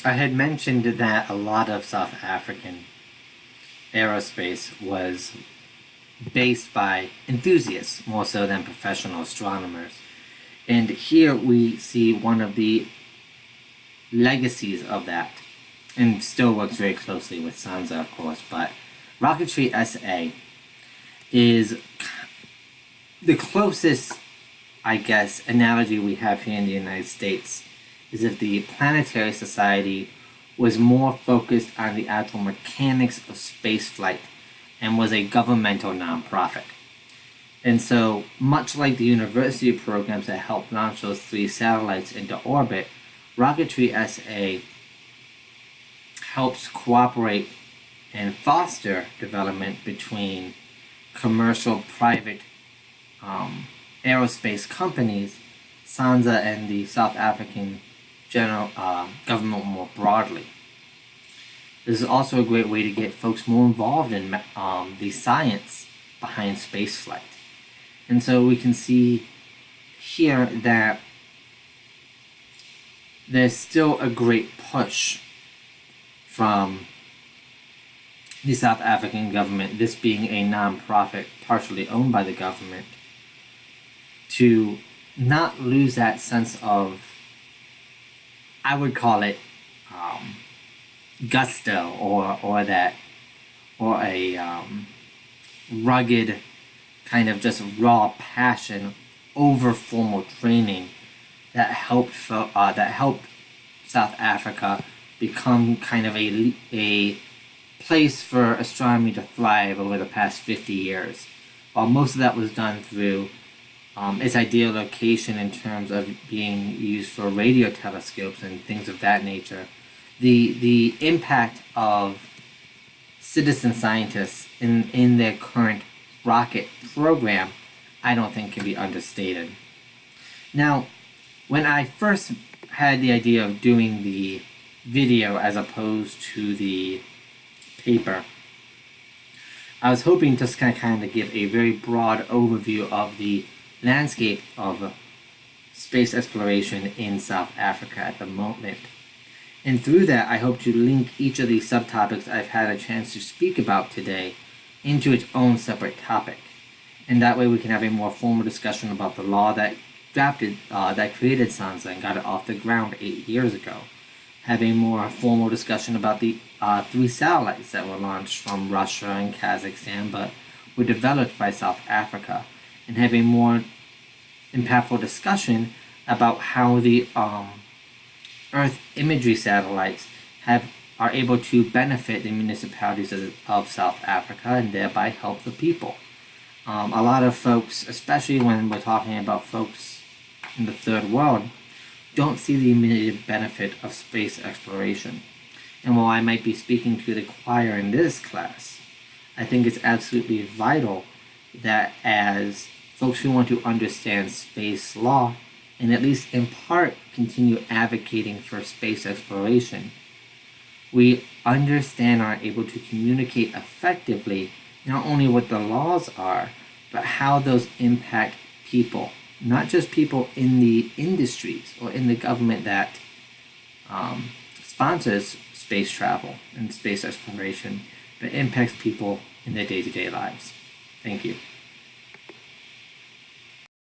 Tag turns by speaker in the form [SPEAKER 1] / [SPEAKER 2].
[SPEAKER 1] I had mentioned that a lot of South African aerospace was based by enthusiasts more so than professional astronomers. And here we see one of the legacies of that, and still works very closely with SANSA, of course, but Rocketry SA is the closest, I guess, analogy we have here in the United States is if the Planetary Society was more focused on the actual mechanics of spaceflight and was a governmental nonprofit. And so, much like the university programs that helped launch those 3 satellites into orbit, Rocketry SA helps cooperate and foster development between commercial, private aerospace companies, SANSA, and the South African general government more broadly. This is also a great way to get folks more involved in the science behind spaceflight. And so we can see here that there's still a great push from the South African government, this being a non-profit partially owned by the government, to not lose that sense of, I would call it, gusto or a rugged kind of just raw passion over formal training that helped South Africa become kind of a place for astronomy to thrive over the past 50 years. While most of that was done through its ideal location in terms of being used for radio telescopes and things of that nature, the impact of citizen scientists in their current rocket program, I don't think can be understated. Now, when I first had the idea of doing the video as opposed to the paper, I was hoping to kind of give a very broad overview of the landscape of space exploration in South Africa at the moment. And through that, I hope to link each of these subtopics I've had a chance to speak about today into its own separate topic. And that way we can have a more formal discussion about the law that created SANSA and got it off the ground 8 years ago. Have a more formal discussion about the 3 satellites that were launched from Russia and Kazakhstan but were developed by South Africa. And have a more impactful discussion about how the Earth imagery satellites are able to benefit the municipalities of South Africa and thereby help the people. A lot of folks, especially when we're talking about folks in the third world, don't see the immediate benefit of space exploration. And while I might be speaking to the choir in this class, I think it's absolutely vital that as folks who want to understand space law, and at least in part continue advocating for space exploration, we understand and are able to communicate effectively not only what the laws are, but how those impact people, not just people in the industries or in the government that sponsors space travel and space exploration, but impacts people in their day-to-day lives. Thank you.